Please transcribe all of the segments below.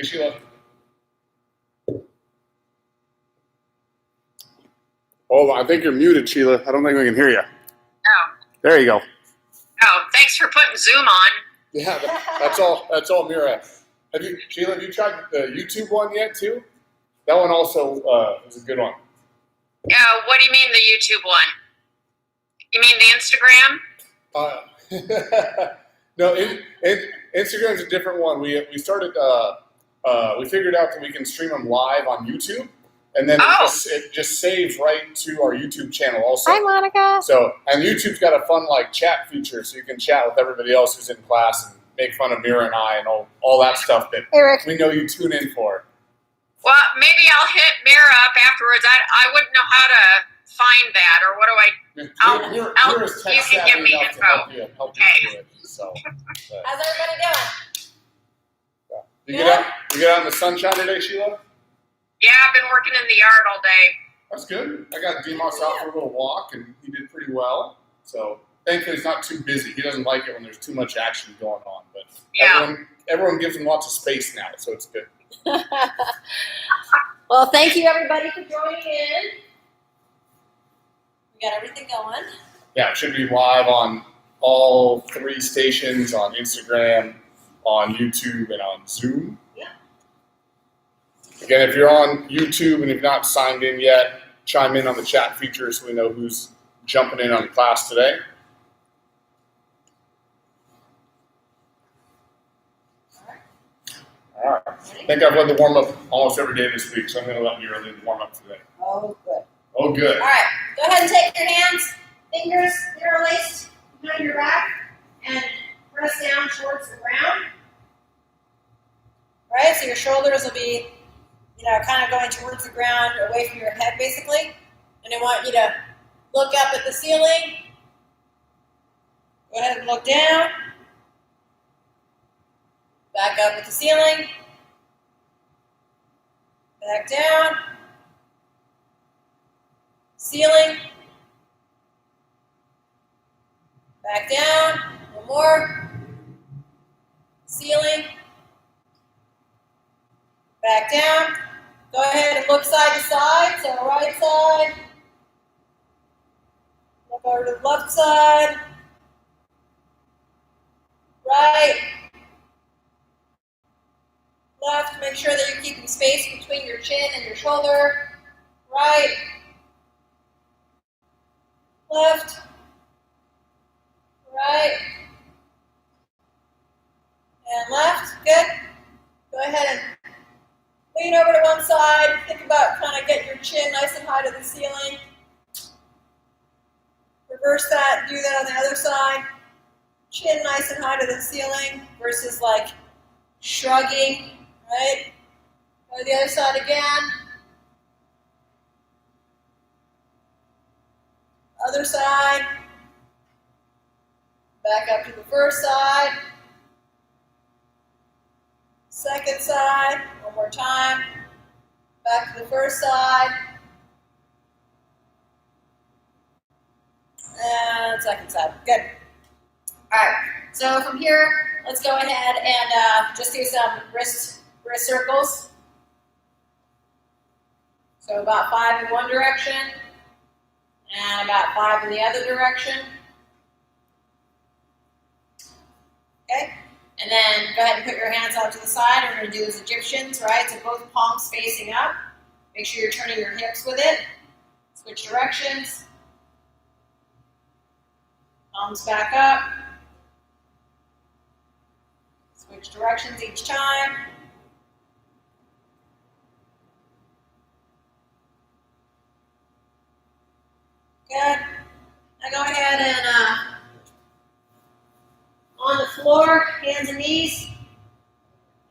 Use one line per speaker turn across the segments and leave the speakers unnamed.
Hey, Sheila. Hold on, I think you're muted, Sheila. I don't think we can hear you.
Oh.
There you go.
Oh, thanks for putting Zoom on.
Yeah, that's all Mira. Sheila, have you tried the YouTube one yet too? That one also is a good one.
What do you mean the YouTube one? You mean the Instagram?
No, Instagram's a different one. We started. We figured out that we can stream them live on YouTube, and then it just saves right to our YouTube channel also.
Hi, Monica.
So, and YouTube's got a fun chat feature, so you can chat with everybody else who's in class and make fun of Mira and I and all that stuff that we know you tune in for.
Well, maybe I'll hit Mira up afterwards. I wouldn't know how to find that, or what do I? You can give me info.
Help you through it. So,
how's everybody doing?
You get out in the sunshine today, Sheila?
Yeah, I've been working in the yard all day.
That's good. I got Demos out for a little walk, and he did pretty well. So thankfully, he's not too busy. He doesn't like it when there's too much action going on. But everyone gives him lots of space now, so it's good.
Well, thank you everybody for joining in. We got everything going.
Yeah, it should be live on all 3 stations, on Instagram, on YouTube, and on Zoom.
Yeah.
Again, if you're on YouTube and you've not signed in yet, chime in on the chat feature so we know who's jumping in on class today. All right. I think I've led the warm-up almost every day this week, so I'm going to let Mira lead the warm-up today.
Oh, good.
Oh, good.
All right. Go ahead and take your hands, fingers interlaced behind your back, and press down towards the ground. All right, so your shoulders will be, kind of going towards the ground, away from your head, basically. And I want you to look up at the ceiling. Go ahead and look down. Back up at the ceiling. Back down. Ceiling. Back down. One more. Ceiling. Back down. Go ahead and look side to side. So right side. Look over to the left side. Right. Left. Make sure that you're keeping space between your chin and your shoulder. Right. Left. Right. And left. Good. Go ahead and lean over to one side. Think about kind of getting your chin nice and high to the ceiling. Reverse that. Do that on the other side. Chin nice and high to the ceiling versus shrugging. Right? Go to the other side again. Other side. Back up to the first side. Second side. One more time. Back to the first side. And second side. Good. All right. So from here, let's go ahead and just do some wrist circles. So about 5 in one direction and about 5 in the other direction. Okay. And then go ahead and put your hands out to the side. We're going to do as Egyptians, right? So both palms facing up. Make sure you're turning your hips with it. Switch directions. Palms back up. Switch directions each time. Good. Now go ahead and on the floor, hands and knees.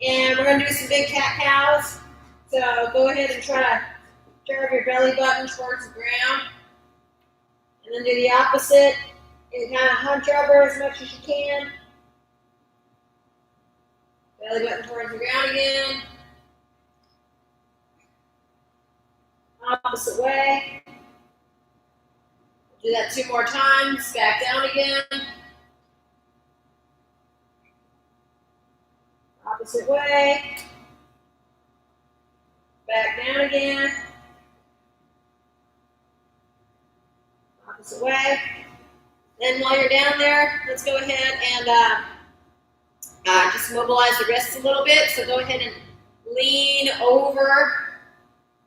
And we're going to do some big cat-cows. So go ahead and try to drive your belly button towards the ground. And then do the opposite. And kind of hunch over as much as you can. Belly button towards the ground again. Opposite way. Do that 2 more times. Back down again. Opposite way. down again. Opposite way. Then while you're down there, let's go ahead and just mobilize the wrists a little bit. So go ahead and lean over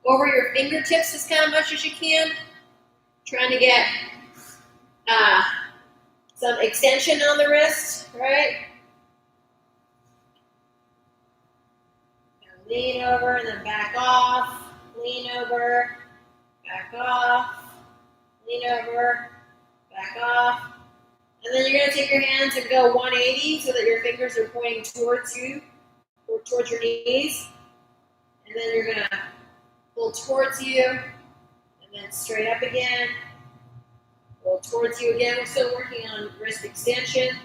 your fingertips as kind of much as you can. Trying to get some extension on the wrist, right? And lean over and then back off. Lean over, back off. Lean over, back off. And then you're going to take your hands and go 180 so that your fingers are pointing towards you, or towards your knees. And then you're going to pull towards you, and then straight up again. Pull towards you again. We're still working on wrist extension.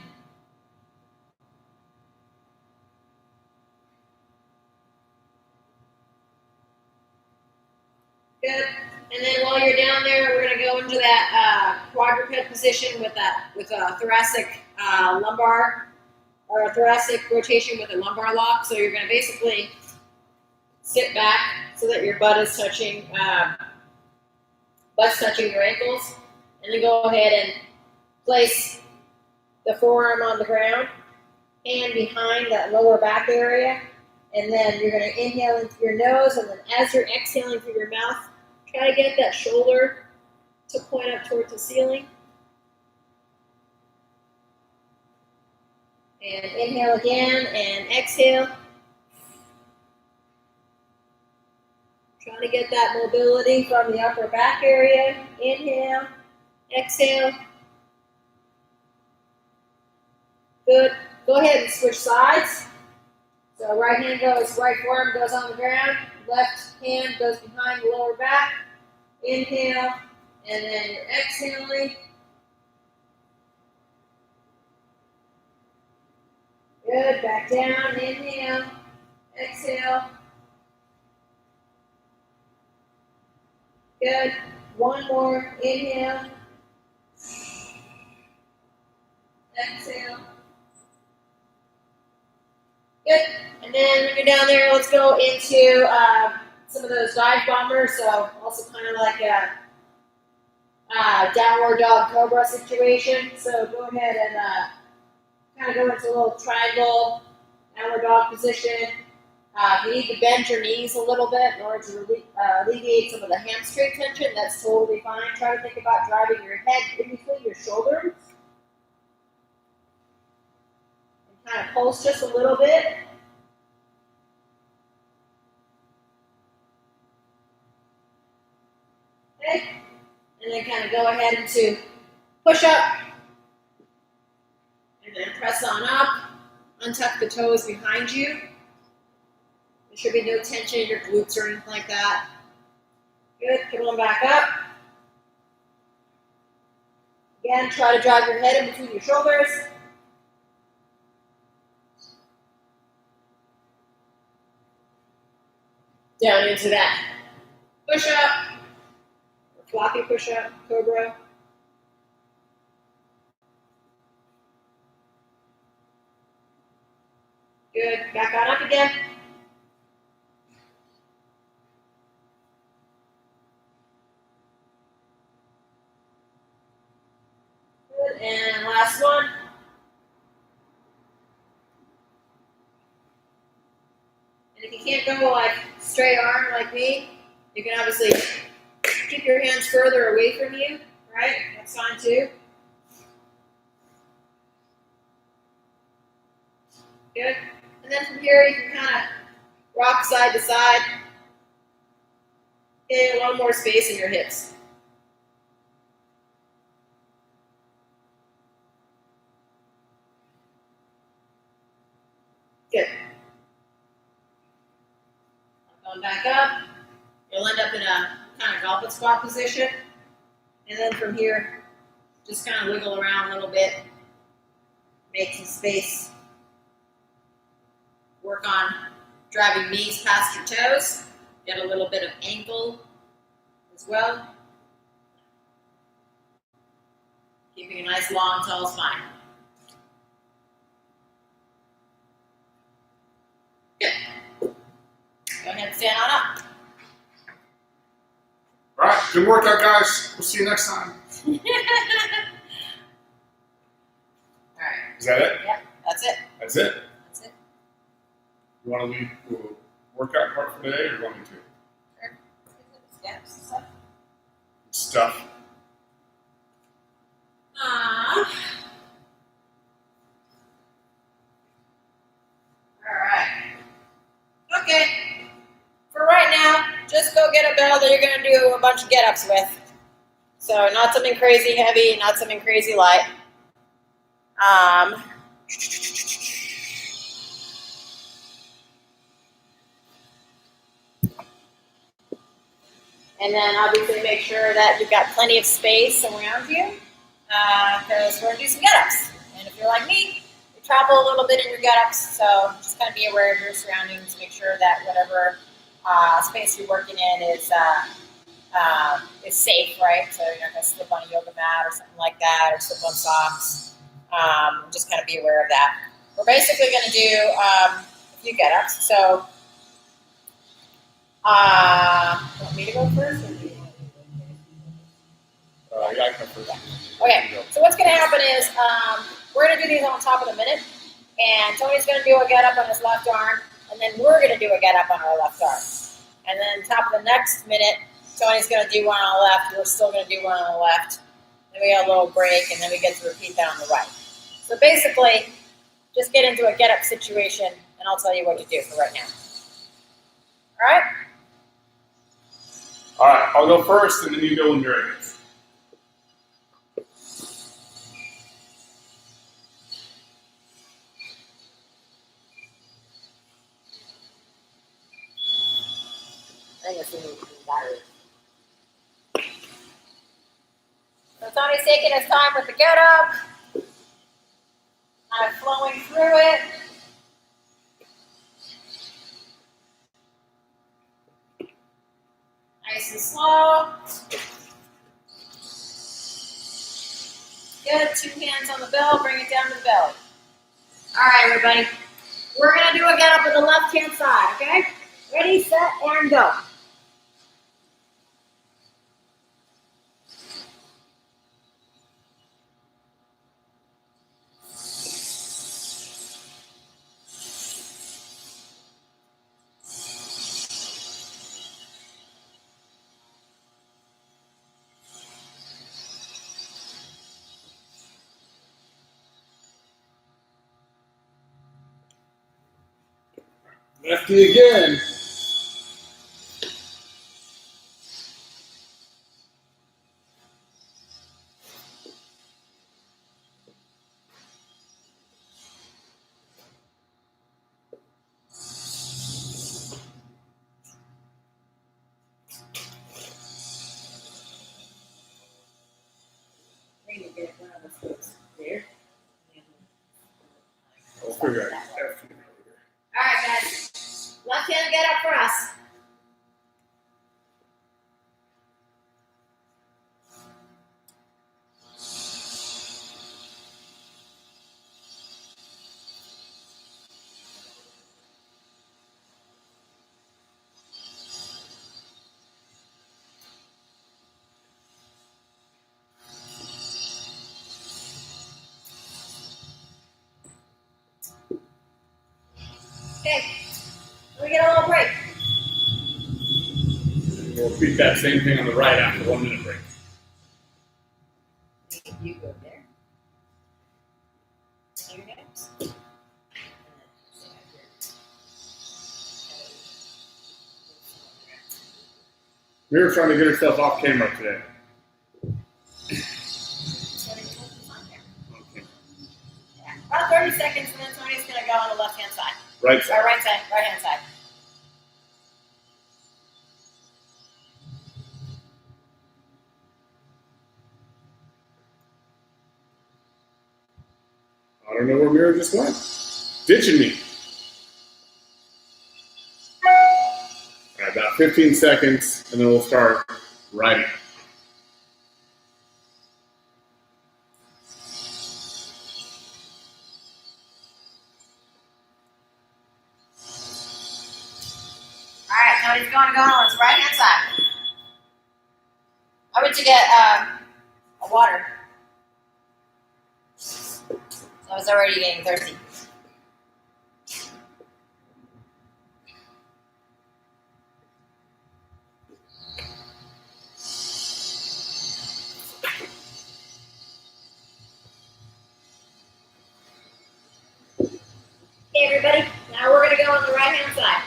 Good. And then while you're down there, we're going to go into that quadruped position with a thoracic lumbar, or a thoracic rotation with a lumbar lock. So you're going to basically sit back so that your butt's touching your ankles, and then go ahead and place the forearm on the ground, hand behind that lower back area, and then you're going to inhale in through your nose, and then as you're exhaling through your mouth, try to get that shoulder to point up towards the ceiling. And inhale again and exhale. Trying to get that mobility from the upper back area. Inhale, exhale. Good. Go ahead and switch sides. So right forearm goes on the ground, left hand goes behind the lower back. Inhale, and then you're exhaling. Good. Back down. Inhale, exhale. Good. One more. Inhale. Exhale. Good. And then when you're down there, let's go into some of those dive bombers. So also kind of like a downward dog cobra situation. So go ahead and kind of go into a little triangle downward dog position. You need to bend your knees a little bit in order to alleviate some of the hamstring tension. That's totally fine. Try to think about driving your head in between your shoulders. And kind of pulse just a little bit. Okay. And then kind of go ahead into push up. And then press on up. Untuck the toes behind you. There should be no tension in your glutes or anything like that. Good. Come on back up. Again, try to drive your head in between your shoulders. Down into that push up, or floppy push up, cobra. Good. Back on up again. Good. And last one. And if you can't go like straight arm like me, you can obviously keep your hands further away from you, right? That's fine too. Good. And then from here, you can kind of rock side to side. Get a little more space in your hips. Good. Going back up. You'll end up in a kind of goblet squat position. And then from here, just kind of wiggle around a little bit. Make some space. Work on driving knees past your toes. Get a little bit of ankle as well. Keeping a nice long, tall spine. Good. Go ahead and stand on up.
Good workout, guys. We'll see you next time.
All right.
Is that it?
Yep, that's it.
That's it?
That's it.
You want to leave the workout part for today, or you want me to?
Sure. Steps and stuff.
Stuff.
All right. Okay. For right now, just go get a bell that you're going to do a bunch of get-ups with. So not something crazy heavy, not something crazy light. And then obviously make sure that you've got plenty of space around you because we're going to do some get-ups. And if you're like me, you travel a little bit in your get-ups, so just kind of be aware of your surroundings. Make sure that whatever space you're working in is safe, right? So you're not going to slip on a yoga mat or something like that, or slip on socks. Just kind of be aware of that. We're basically going to do a few get-ups. So, want me to go first? Or do you want to
Yeah, I can go first.
Okay, so what's going to happen is we're going to do these on top of the minute, and Tony's going to do a get-up on his left arm, and then we're going to do a get-up on our left arm. And then top of the next minute, Tony's going to do one on the left, we're still going to do one on the left, then we got a little break, and then we get to repeat that on the right. So basically, just get into a get-up situation, and I'll tell you what to do for right now. All right?
All right, I'll go first, and then you go when you're ready.
So Tony's taking his time with the get-up, kind of flowing through it. Nice and slow. Good, 2 hands on the bell, bring it down to the belly. All right, everybody. We're going to do a get-up with the left-hand side, okay? Ready, set, and go.
Lefty again.
There.
I'll figure it out.
All right, guys. Left hand get up for us. Okay. We get a little break.
We'll repeat that same thing on the right after 1 minute break.
You go there. Your hips.
Mira's trying to get herself off camera today. Okay.
Yeah. About 30 seconds, and then Tony's going to go on the left-hand side.
Right side.
Or right-hand side.
I don't know where Mira just went. Ditching me. All right, about 15 seconds, and then we'll start riding.
All right, Tony's going to go on his right-hand side. went to get a water. So I was already getting thirsty. Okay, everybody, now we're going to go on the right-hand side.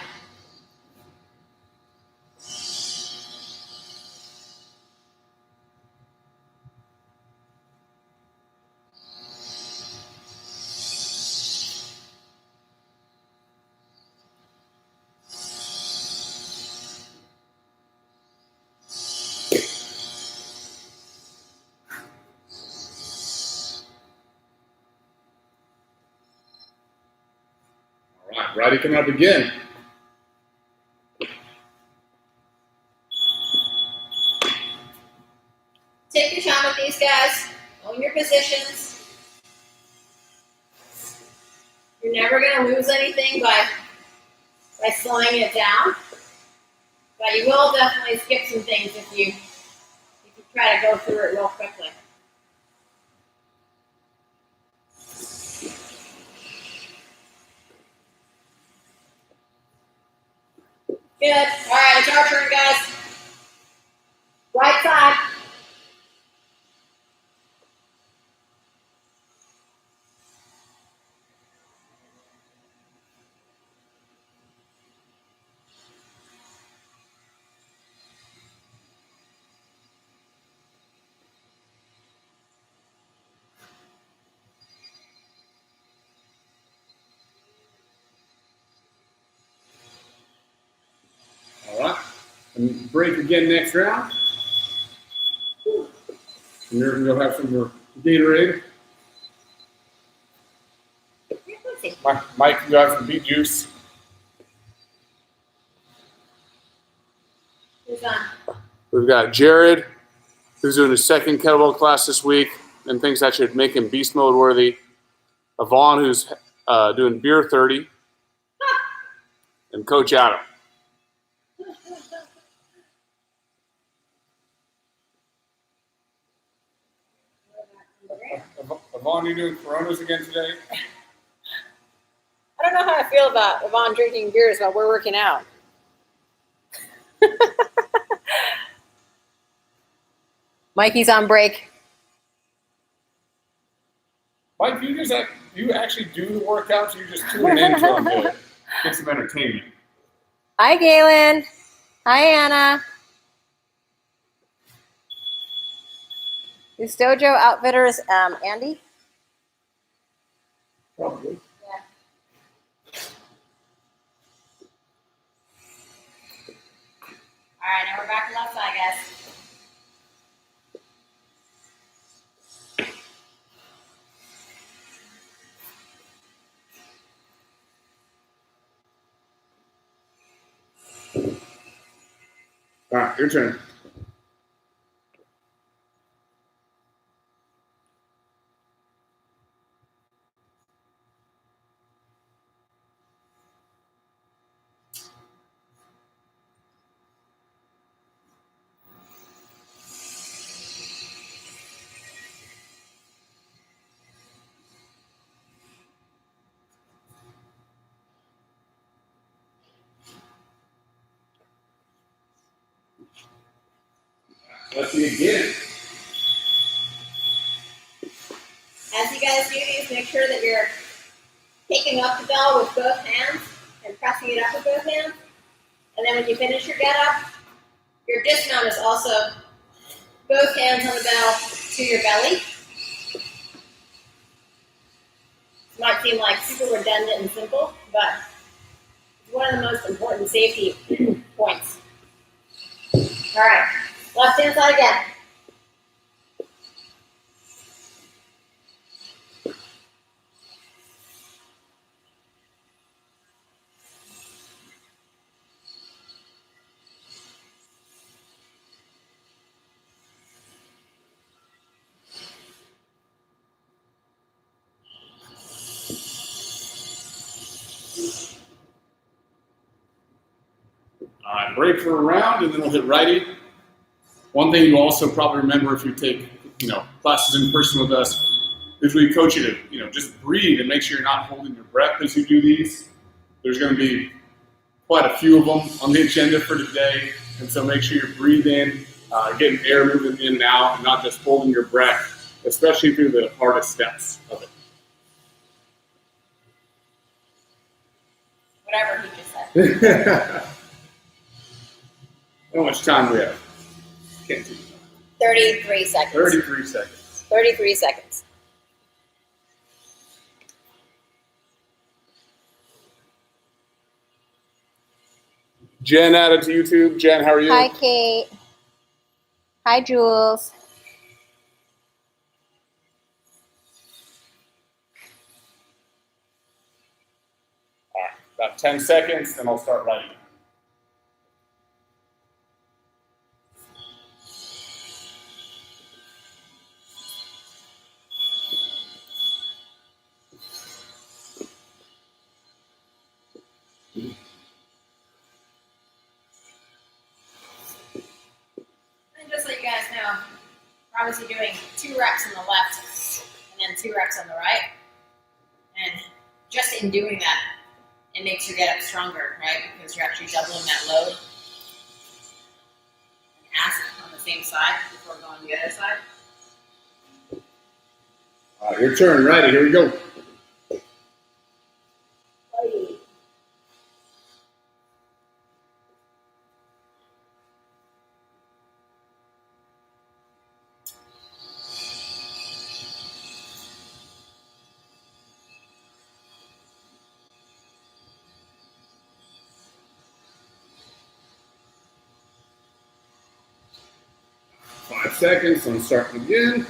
All right, righty coming up again.
Take your time with these guys. Own your positions. You're never going to lose anything by slowing it down. But you will definitely skip some things if you try to go through it real quickly. Good. All right, it's our turn, guys. Right side.
All right. And break again next round. And you're going to go have some more Gatorade. Mike, you have some beet juice.
Who's on?
We've got Jared, who's doing his second kettlebell class this week and thinks that should make him beast mode worthy. Yvonne, who's doing beer 30. And Coach Adam. Yvonne, you doing Coronas again today?
I don't know how I feel about Yvonne drinking beers while we're working out. Mikey's on break.
Mike, you actually do the workouts, or you just tune in to them to get some entertainment?
Hi, Galen. Hi, Anna. Is Dojo Outfitters Andy?
Probably.
Yeah. All right, now we're back to left side, guys.
All right, your turn. Let's see again.
As you guys do these, make sure that you're picking up the bell with both hands and pressing it up with both hands. And then when you finish your get up, your dismount is also both hands on the bell to your belly. It might seem like super redundant and simple, but it's one of the most important safety points. All right, left hand side again.
All right, break for a round, and then we'll hit righty. One thing you also probably remember if you take, classes in person with us is we coach you to, just breathe and make sure you're not holding your breath as you do these. There's going to be quite a few of them on the agenda for today, and so make sure you're breathing, getting air moving in and out, and not just holding your breath, especially through the hardest steps of it.
Whatever he just said.
How much time do we have? Can't see.
33 seconds.
33 seconds.
33 seconds.
Jen added to YouTube. Jen, how are you?
Hi, Kate. Hi, Jules.
All right, about 10 seconds, and I'll start writing.
And just so you guys know, we're obviously doing 2 reps on the left and then 2 reps on the right. And just in doing that, it makes your get up stronger, right? Because you're actually doubling that load. And ask on the same side before going to the other side.
All right, your turn. Ready? Here we go.
Hey.
Five seconds. I'm starting again.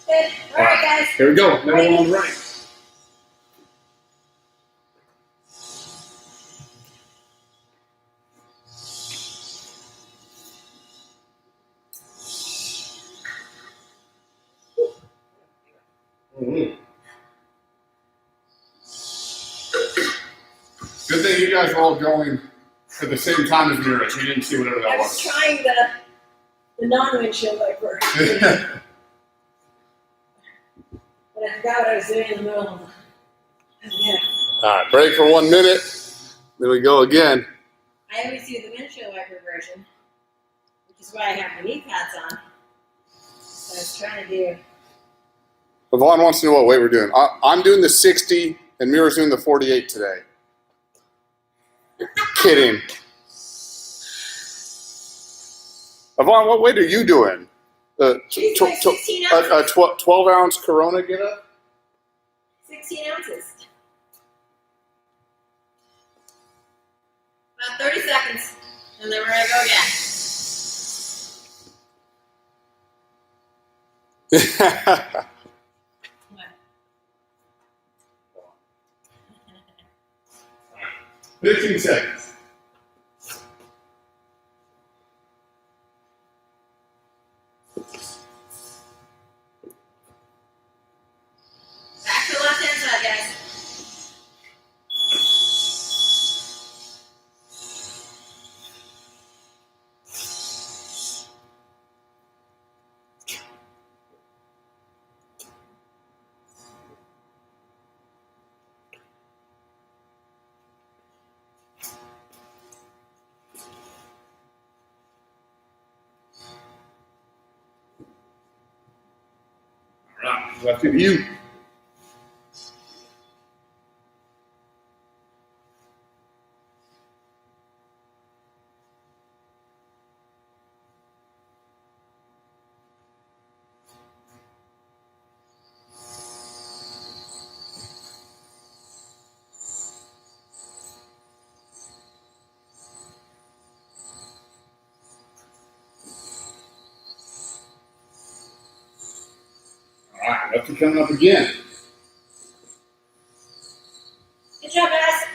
Good. All right, guys.
Here we go. Another one on the right. Mm-hmm. Good thing you guys were all going at the same time as me, Rich. You didn't see whatever
I
that
was
was.
trying the non-windshield wiper. But I forgot what I was doing in the middle of them. Yeah.
All right, break for 1 minute. Then we go again.
I always do the windshield wiper version, which is why I have the knee pads on. So I was trying to do.
Yvonne wants to know what weight we're doing. I'm doing the 60, and Mira's doing the 48 today. Kidding. Yvonne, what weight are you doing?
She's like 16 ounces.
12-ounce Corona get up?
16 ounces. About 30 seconds, and then we're going to go again. What?
15 seconds.
Back to the left-hand side, guys.
All right, left to you. right, lefty coming up again.
Good job, guys.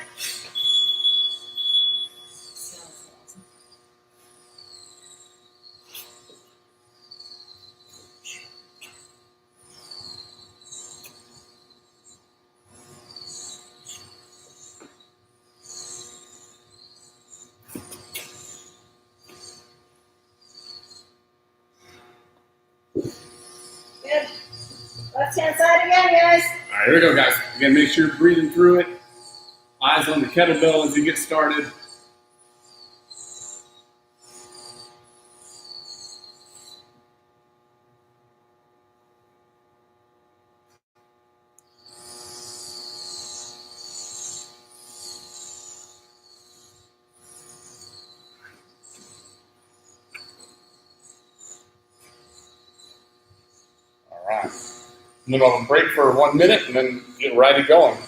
Good. Left hand side again, guys.
All right, here we go, guys. Again, make sure you're breathing through it. Eyes on the kettlebell as you get started. All right. And then I'll break for 1 minute and then get ready going.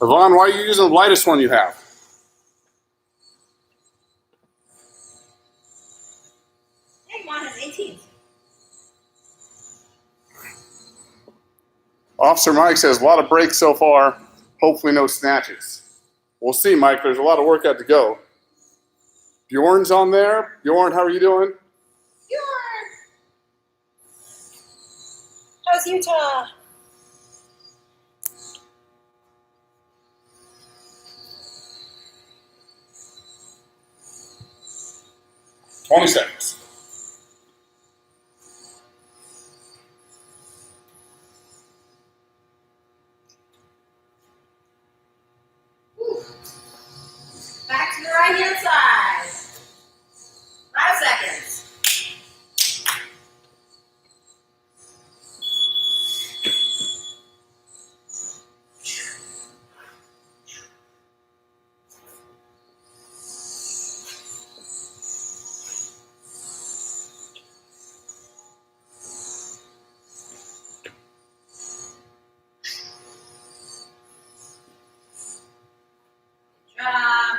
Yvonne, why are you using the lightest one you have?
Hey, mine has 18.
Officer Mike says a lot of breaks so far. Hopefully no snatches. We'll see, Mike. There's a lot of workout to go. Bjorn's on there. Bjorn, how are you doing?
How's Utah?
"20 seconds.
Back to the right hand side. 5 seconds. Job.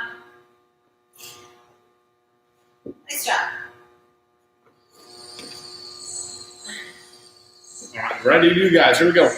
Nice job.
All right, ready to do, guys. Here we go.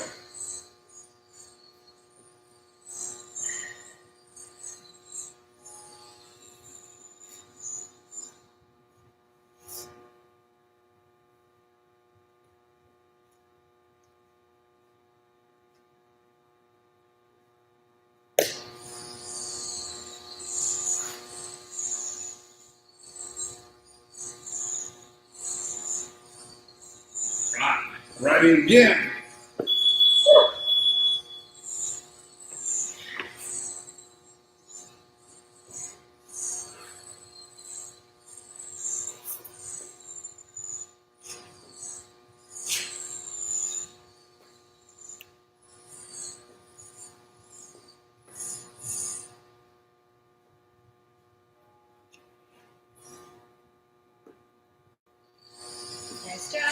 Right, ready again.
Nice job.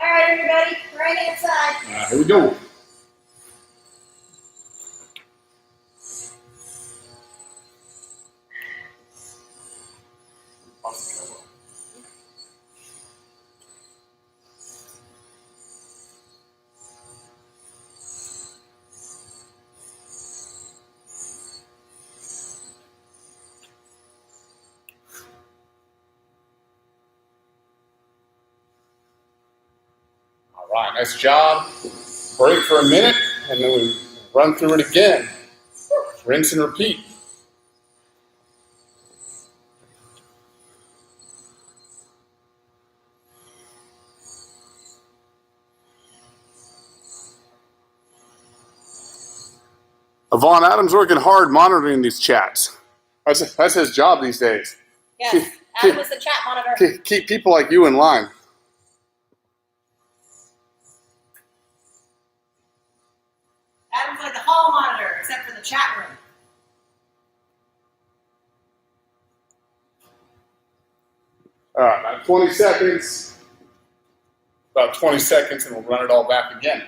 All right, everybody. Right hand side.
Here we go. All right, nice job. Break for a minute, and then we run through it again. Rinse and repeat. Yvonne Adams working hard monitoring these chats. That's his job these days.
Yes. Adam was the chat monitor.
Keep people like you in line.
Adam's like the hall monitor, except for the chat room.
All right, about 20 seconds. About 20 seconds, and we'll run it all back again.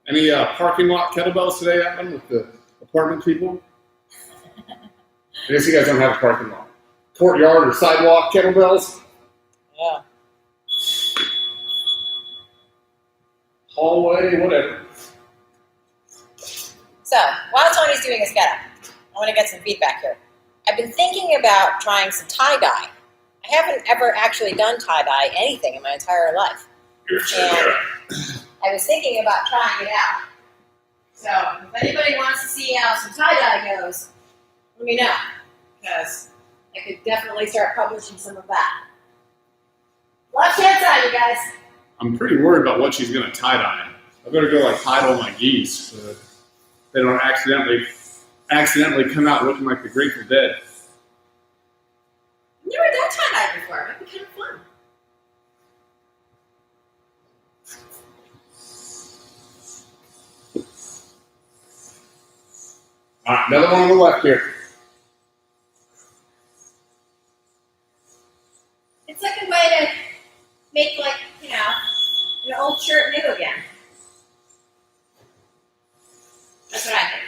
Any parking lot kettlebells today, Adam, with the apartment people? I guess you guys don't have a parking lot. Courtyard or sidewalk kettlebells?
Yeah.
Hallway, whatever.
So, while Tony's doing his get up, I want to get some feedback here. I've been thinking about trying some tie-dye. I haven't ever actually done tie-dye anything in my entire life. And I was thinking about trying it out. So, if anybody wants to see how some tie-dye goes, let me know. Because I could definitely start publishing some of that. Left hand side, you guys.
I'm pretty worried about what she's going to tie-dye. I better go like hide all my geese so that they don't accidentally come out looking like the Grateful Dead.
I've never done tie-dye before. That'd be kind of fun.
All right, another one on the left here.
It's like a way to make, like, you know, an old shirt new again. That's what I think.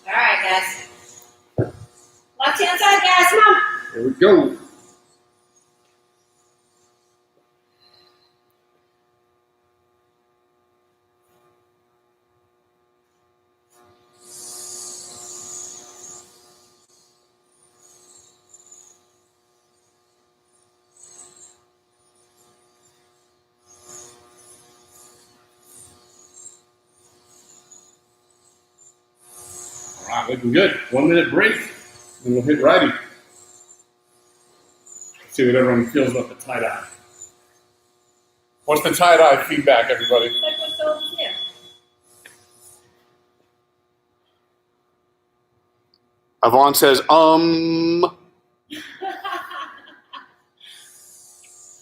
All right, guys. Left hand side, guys. Come on.
Here we go. All right, looking good. 1 minute break, and we'll hit righty. See what everyone feels about the tie-dye. What's the tie-dye feedback, everybody?
Like what's over here?
Yvonne says,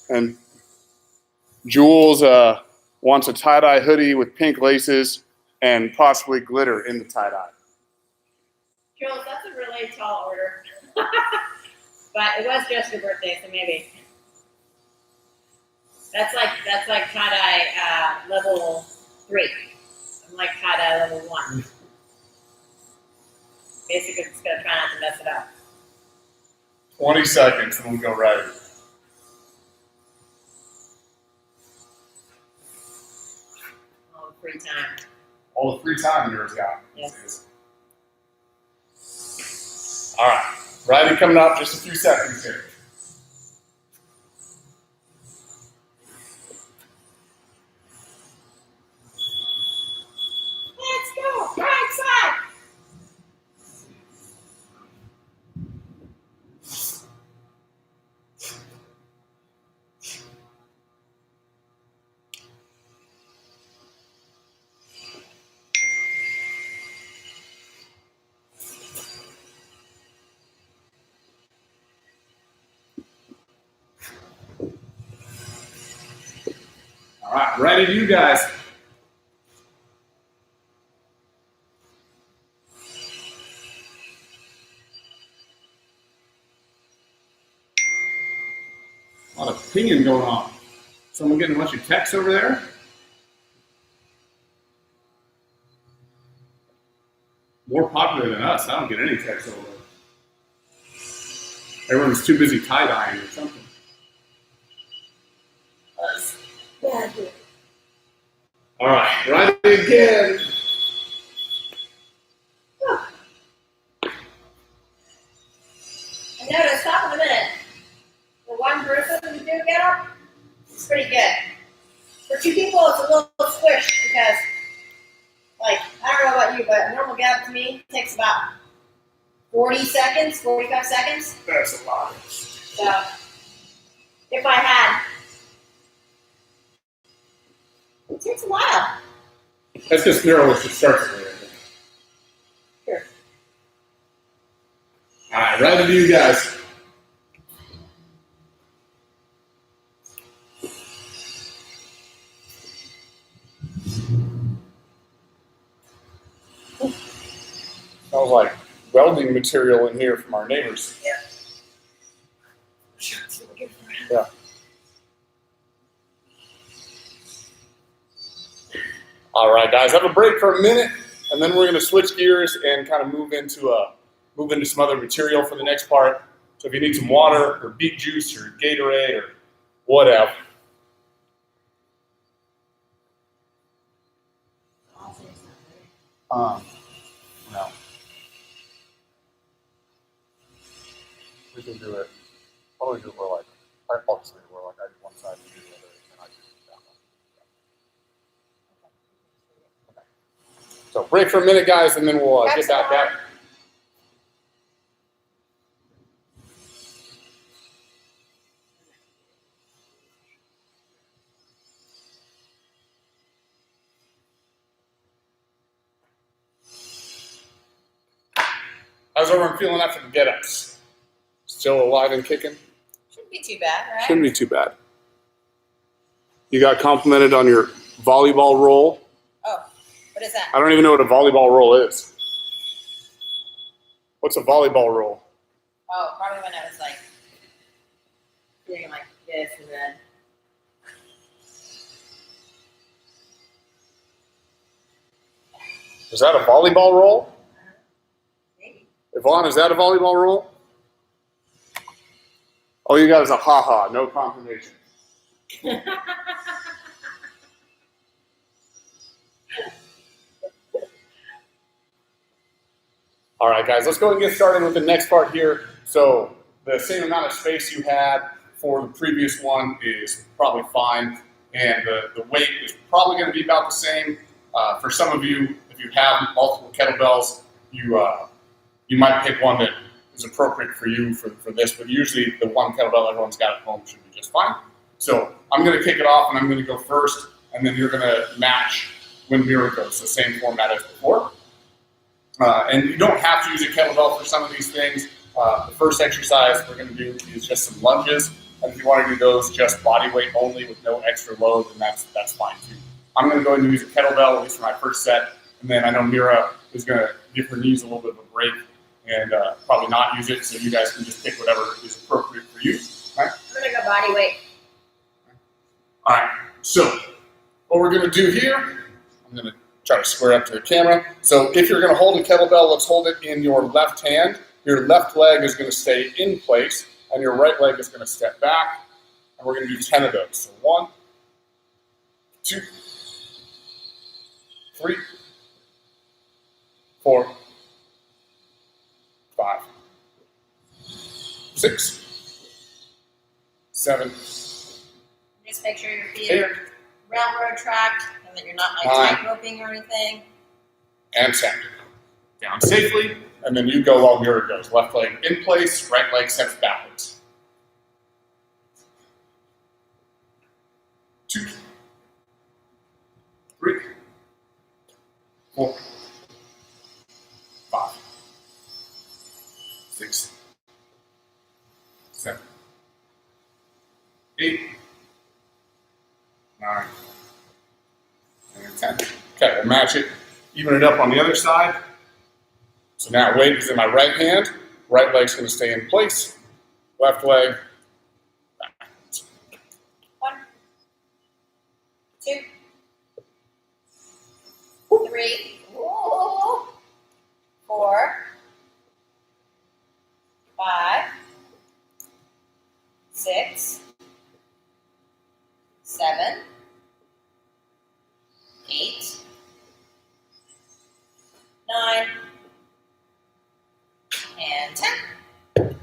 And Jules wants a tie-dye hoodie with pink laces and possibly glitter in the tie-dye.
Jules, that's a really tall order. But it was just your birthday, so maybe. That's like tie-dye level 3. I'm like tie-dye level 1. Basically, just gonna try not to mess it up.
20 seconds and we'll go right.
All the free time.
All the free time yours got.
Yes.
All right. Riley coming up just a few seconds here.
Let's go. Right side.
All right, ready to you guys. A lot of pinging going on. Someone getting a bunch of texts over there? More popular than us. I don't get any texts over there. Everyone's too busy tie-dyeing or something. All right, ready again.
I noticed, stop in a minute. For one person to do get up, it's pretty good. For 2 people, it's a little squished because, like, I don't know about you, but a normal get up to me takes about 40 seconds, 45 seconds.
That's a lot.
So, if I had, it takes a while.
That's just narrow as it starts there.
Sure.
All right, ready to you guys. Smells like welding material in here from our neighbors.
Yeah.
Yeah. All right, guys, have a break for a minute, and then we're going to switch gears and kind of move into some other material for the next part. So if you need some water or beet juice or Gatorade or whatever. No. We can do it. Why don't we do it where obviously we're like I do one side, you do the other, and I do that one. Okay. So break for a minute, guys, and then we'll get back at it. How's everyone feeling after the get-ups? Still alive and kicking?
Shouldn't be too bad, right?
Shouldn't be too bad. You got complimented on your volleyball roll.
Oh, what is that?
I don't even know what a volleyball roll is. What's a volleyball roll?
Oh, probably when I was like doing like this and then.
Is that a volleyball roll?
Maybe.
Yvonne, is that a volleyball roll? All you got is a ha-ha, no confirmation. All right, guys, let's go and get started with the next part here. So the same amount of space you had for the previous one is probably fine, and the weight is probably going to be about the same. For some of you, if you have multiple kettlebells, you might pick one that is appropriate for you for this, but usually the one kettlebell everyone's got at home should be just fine. So I'm going to kick it off, and I'm going to go first, and then you're going to match when Mira goes, the same format as before. And you don't have to use a kettlebell for some of these things. The first exercise we're going to do is just some lunges, and if you want to do those just body weight only with no extra load, then that's fine too. I'm going to go ahead and use a kettlebell, at least for my first set, and then I know Mira is going to give her knees a little bit of a break and probably not use it, so you guys can just pick whatever is appropriate for you. All right?
I'm gonna go body weight.
All right, so what we're going to do here, I'm going to try to square up to the camera. So if you're going to hold a kettlebell, let's hold it in your left hand. Your left leg is going to stay in place, and your right leg is going to step back, and we're going to do 10 of those. So 1, 2, 3, 4, 5, 6, 7,
Just make sure your feet
8,
are railroad tracked and that you're not like
9,
tight roping or anything.
and 10. Down safely, and then you go while Mira goes. Left leg in place, right leg steps backwards. 2, 3, 4, 5, 6, 7, 8, 9, and 10. Okay, we'll match it, even it up on the other side. So now weight is in my right hand, right leg's going to stay in place, left leg back.
1, 2, 3, 4, 5, 6, 7, 8, 9, and 10.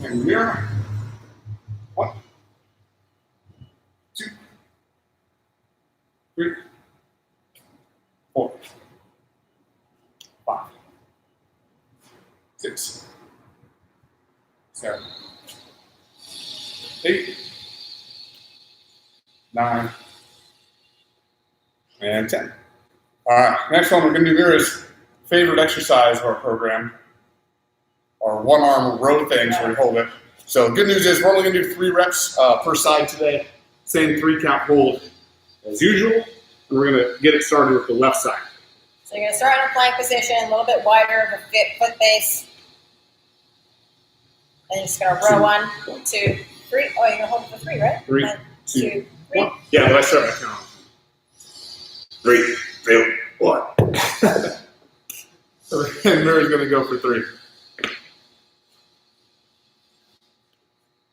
And Mira. 1, 2, 3, 4, 5, 6, 7, 8, 9, and 10. All right, next one we're going to do Mira's favorite exercise of our program, our one-arm row things where we hold it. So good news is we're only going to do 3 reps per side today. Same 3-count hold as usual, and we're going to get it started with the left side.
So you're going to start in a plank position, a little bit wider of a foot base. And you're just going to row 1, 2, 3. Oh, you're going to hold it for 3, right?
3,
1,
2,
2, 3.
1. Yeah, let's start my count. 3, 2, 1. And Mary's going to go for 3.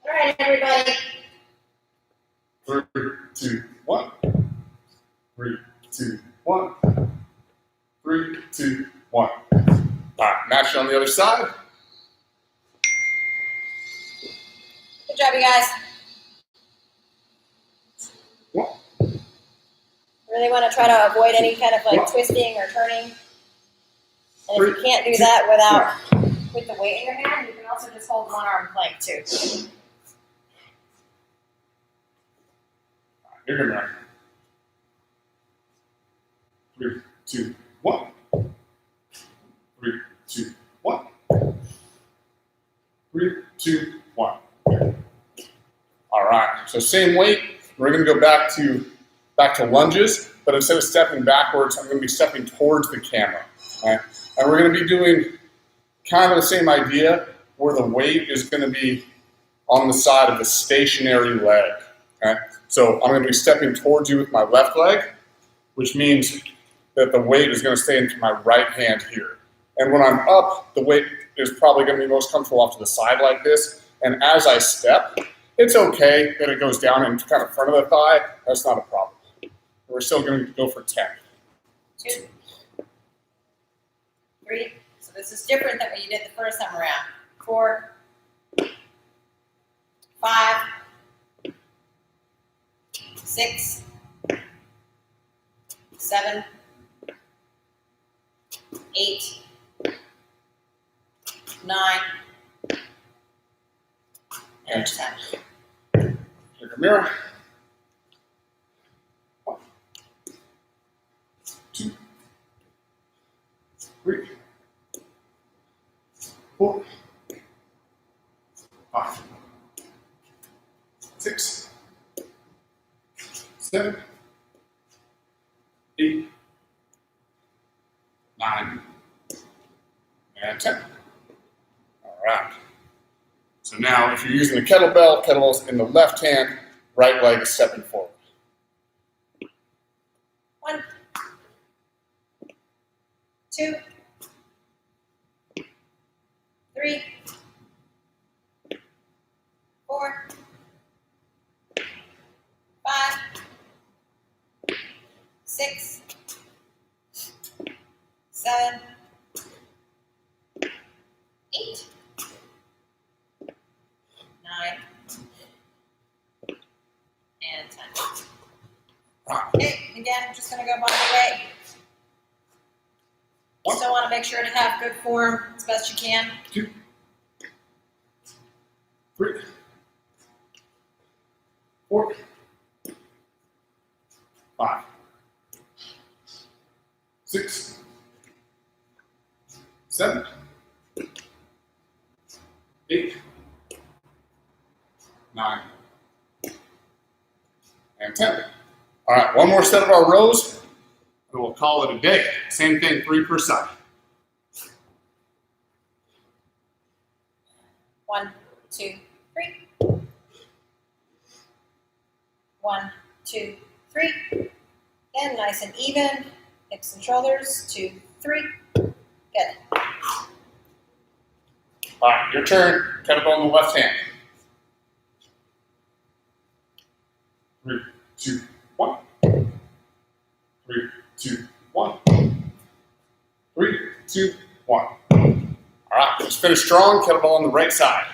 All right, everybody.
3, 2, 1. 3, 2, 1. 3, 2, 1. All right, match it on the other side.
Good job, you guys.
One.
Really want to try to avoid any kind of like twisting or turning. And if you can't do that with the weight in your hand, you can also just hold one arm plank too.
You're good, Mary. 3, 2, 1. 3, 2, 1. 3, 2, 1. All right. So same weight. We're going to go back to lunges, but instead of stepping backwards, I'm going to be stepping towards the camera. Okay? And we're going to be doing kind of the same idea, where the weight is going to be on the side of the stationary leg. Okay? So I'm going to be stepping towards you with my left leg, which means that the weight is going to stay into my right hand here. And when I'm up, the weight is probably going to be most comfortable off to the side like this. And as I step, it's okay that it goes down in kind of front of the thigh. That's not a problem. We're still going to go for 10.
2, 3. So this is different than what you did the first time around. 4, 5, 6, 7, 8, 9, and 10.
Here, mirror. 1, 2, 3, 4, 5, 6, 7, 8, 9, and 10. All right. So now, if you're using a kettlebell's in the left hand, right leg is stepping forward.
1, 2, 3, 4, 5, 6, 7, 8, 9, and 10. Okay, again, I'm just going to go body weight. Still want to make sure to have good form as best you can.
2, 3, 4, 5, 6, 7, 8, 9, and 10. All right, one more set of our rows, and we'll call it a day. Same thing, 3 per side.
1, 2, 3. 1, 2, 3. Again, nice and even. Hips and shoulders. 2, 3. Good.
All right, your turn. Kettlebell in the left hand. 3, 2, 1. 3, 2, 1. 3, 2, 1. All right, let's finish strong. Kettlebell on the right side.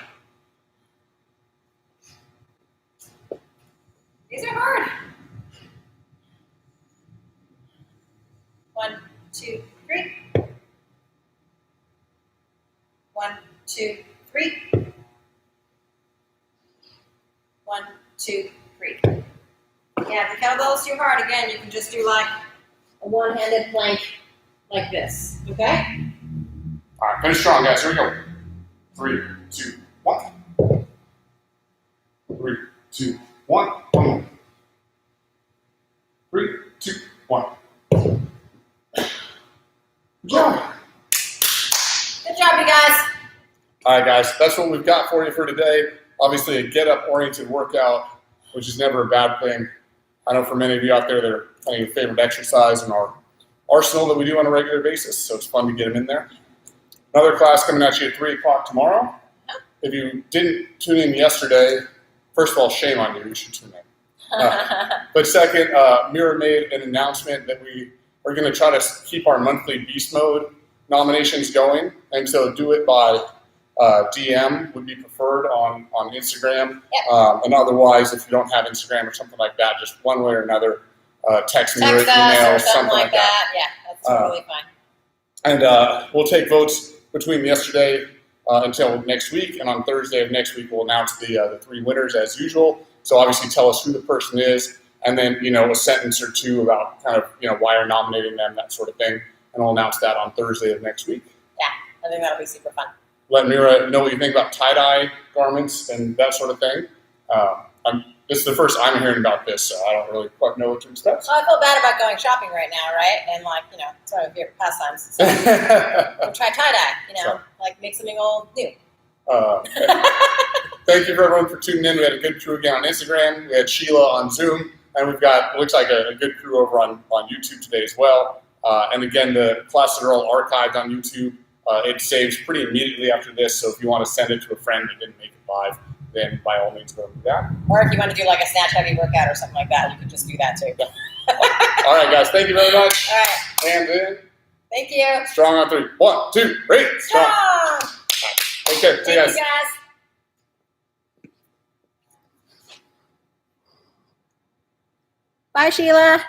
These are hard. 1, 2, 3. 1, 2, 3. 1, 2, 3. Yeah, if the kettlebell is too hard, again, you can just do like a one-handed plank like this, okay?
All right, finish strong, guys. Here we go. 3, 2, 1. 3, 2, 1. 1 more. 3, 2, 1. All right, guys, that's what we've got for you for today. Obviously, a get-up-oriented workout, which is never a bad thing. I know for many of you out there, they're kind of your favorite exercise in our arsenal that we do on a regular basis, so it's fun to get them in there. Another class coming at you at 3 o'clock tomorrow. If you didn't tune in yesterday, first of all, shame on you. You should tune in. But second, Mira made an announcement that we are going to try to keep our monthly Beast Mode nominations going, and so do it by DM would be preferred on Instagram.
Yep.
And otherwise, if you don't have Instagram or something like that, just one way or another, text me or
Text us
email,
or something like that. Yeah, that's totally fine.
And we'll take votes between yesterday until next week, and on Thursday of next week, we'll announce the 3 winners as usual. So obviously tell us who the person is, and then, a sentence or two about kind of, why you're nominating them, that sort of thing. And we'll announce that on Thursday of next week.
Yeah, I think that'll be super fun.
Let Mira know what you think about tie-dye garments and that sort of thing. This is the first I'm hearing about this, so I don't really quite know what to expect.
Well, I feel bad about going shopping right now, right? And it's one of my favorite pastimes. So we'll try tie-dye,
Sure.
make something old new.
Thank you for everyone for tuning in. We had a good crew again on Instagram. We had Sheila on Zoom, and we've got, looks like a good crew over on YouTube today as well. And again, the classes are all archived on YouTube. It saves pretty immediately after this, so if you want to send it to a friend who didn't make it live, then by all means go and do that.
Or if you want to do like a snatch heavy workout or something like that, you can just do that too.
All right, guys. Thank you very much.
All right.
Hands in.
Thank you.
Strong on 3. 1, 2, 3. Strong. Take care. See you guys.
Thank you guys. Bye, Sheila.